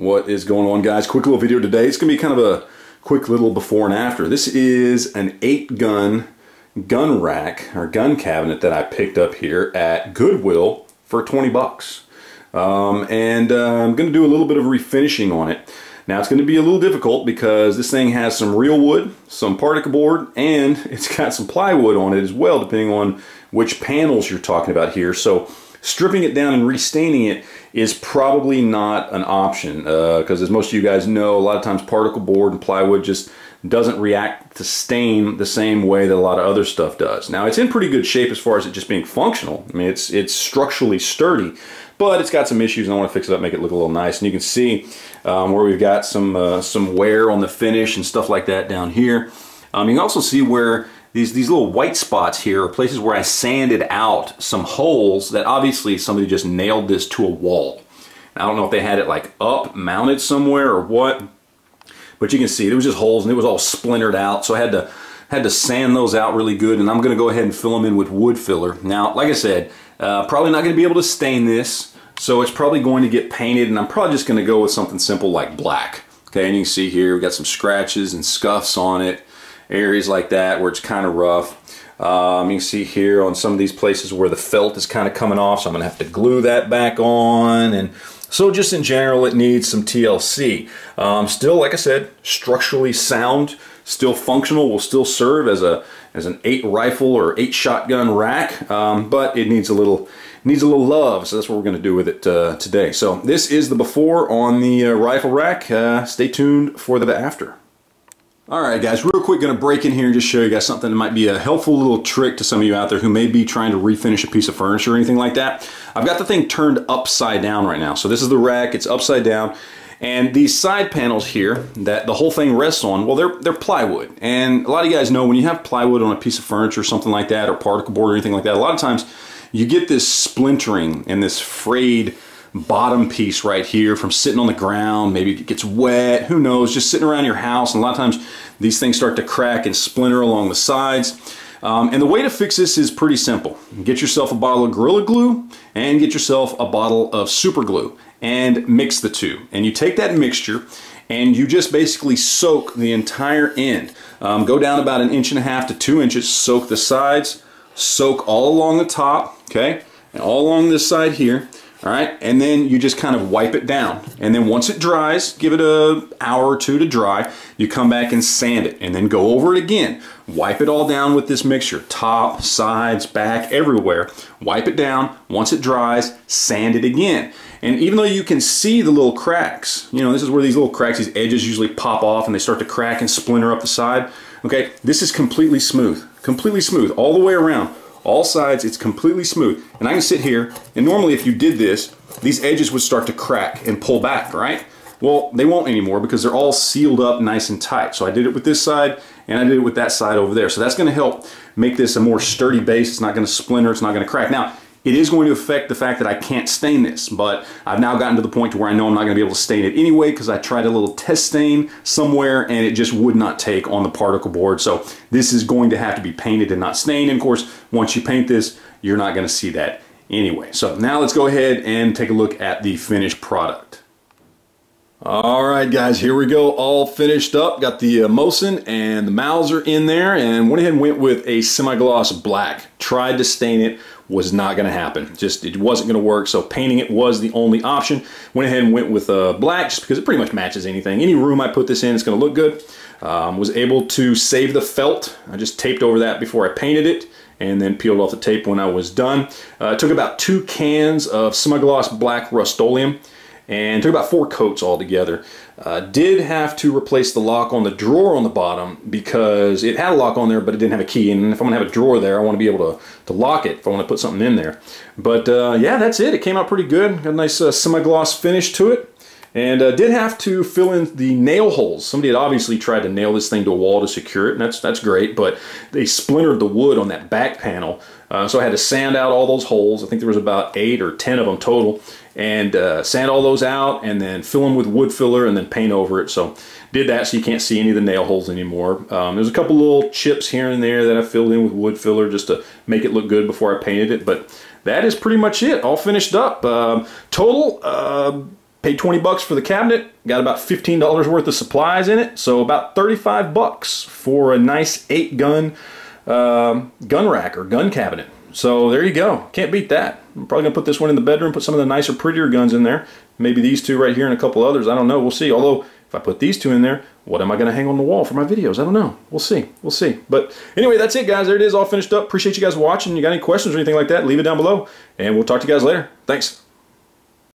What is going on, guys? Quick little video today. It's gonna be kind of a quick little before and after. This is an 8-gun gun rack or gun cabinet that I picked up here at Goodwill for 20 bucks. I'm gonna do a little bit of refinishing on it. Now it's gonna be a little difficult because this thing has some real wood, some particle board, and it's got some plywood on it as well, depending on which panels you're talking about here. So stripping it down and restaining it is probably not an option because as most of you guys know, a lot of times particle board and plywood just doesn't react to stain the same way that a lot of other stuff does. Now it's in pretty good shape as far as it just being functional. I mean, it's structurally sturdy, but it's got some issues and I want to fix it up, make it look a little nice. And you can see where we've got some wear on the finish and stuff like that down here. You can also see where these little white spots here are places where I sanded out some holes that obviously somebody just nailed this to a wall. Now, I don't know if they had it like up mounted somewhere or what, but you can see there was just holes and it was all splintered out. So I had to sand those out really good, and I'm going to go ahead and fill them in with wood filler. Now, like I said, probably not going to be able to stain this, so it's probably going to get painted, and I'm probably just going to go with something simple like black. Okay, and you can see here we got some scratches and scuffs on it. Areas like that where it's kind of rough. You can see here on some of these places where the felt is kind of coming off, so I'm going to have to glue that back on. And so just in general, it needs some TLC. Still, like I said, structurally sound, still functional, will still serve as an 8 rifle or 8 shotgun rack, but it needs a little love, so that's what we're going to do with it today. So this is the before on the rifle rack. Stay tuned for the after. Alright guys, real quick, going to break in here and just show you guys something that might be a helpful little trick to some of you out there who may be trying to refinish a piece of furniture or anything like that. I've got the thing turned upside down right now. So this is the rack, it's upside down, and these side panels here that the whole thing rests on, well, they're plywood. And a lot of you guys know when you have plywood on a piece of furniture or something like that, or particle board or anything like that, a lot of times you get this splintering and this frayed bottom piece right here from sitting on the ground. Maybe it gets wet, who knows, just sitting around your house, and a lot of times these things start to crack and splinter along the sides. And the way to fix this is pretty simple. Get yourself a bottle of Gorilla Glue and get yourself a bottle of super glue and mix the two. And you take that mixture and you just basically soak the entire end. Go down about 1.5 inches to 2 inches, soak the sides, soak all along the top, okay, and all along this side here. All right, and then you just kind of wipe it down. And then once it dries, give it an hour or two to dry, you come back and sand it, and then go over it again. Wipe it all down with this mixture, top, sides, back, everywhere. Wipe it down. Once it dries, sand it again. And even though you can see the little cracks, you know, this is where these little cracks, these edges usually pop off and they start to crack and splinter up the side. Okay, this is completely smooth all the way around. All sides, it's completely smooth. And I can sit here, and normally if you did this, these edges would start to crack and pull back, right? Well, they won't anymore because they're all sealed up nice and tight. So I did it with this side, and I did it with that side over there. So that's gonna help make this a more sturdy base. It's not gonna splinter, it's not gonna crack. Now, it is going to affect the fact that I can't stain this, but I've now gotten to the point to where I know I'm not going to be able to stain it anyway because I tried a little test stain somewhere and it just would not take on the particle board. So this is going to have to be painted and not stained. And of course, once you paint this, you're not going to see that anyway. So now let's go ahead and take a look at the finished product. Alright guys, here we go, all finished up. Got the Mosin and the Mauser in there, and went ahead and went with a semi-gloss black. Tried to stain it, was not going to happen. Just, it wasn't going to work, so painting it was the only option. Went ahead and went with black just because it pretty much matches anything. Any room I put this in, it's going to look good. Was able to save the felt. I just taped over that before I painted it, and then peeled off the tape when I was done. It took about 2 cans of semi-gloss black Rust-Oleum, and took about 4 coats altogether. Did have to replace the lock on the drawer on the bottom because it had a lock on there, but it didn't have a key. And if I'm gonna have a drawer there, I want to be able to lock it if I want to put something in there. But yeah, that's it. It came out pretty good. Got a nice semi-gloss finish to it. And did have to fill in the nail holes. Somebody had obviously tried to nail this thing to a wall to secure it, and that's great, but they splintered the wood on that back panel. So I had to sand out all those holes. I think there was about 8 or 10 of them total. And sand all those out and then fill them with wood filler and then paint over it. So did that so you can't see any of the nail holes anymore. There's a couple little chips here and there that I filled in with wood filler just to make it look good before I painted it. But that is pretty much it, all finished up. Total Paid 20 bucks for the cabinet, got about $15 worth of supplies in it, so about 35 bucks for a nice 8-gun gun rack or gun cabinet. So there you go. Can't beat that. I'm probably going to put this one in the bedroom, put some of the nicer, prettier guns in there. Maybe these two right here and a couple others. I don't know. We'll see. Although, if I put these two in there, what am I going to hang on the wall for my videos? I don't know. We'll see. We'll see. But anyway, that's it, guys. There it is, all finished up. Appreciate you guys watching. You got any questions or anything like that, leave it down below. And we'll talk to you guys later. Thanks.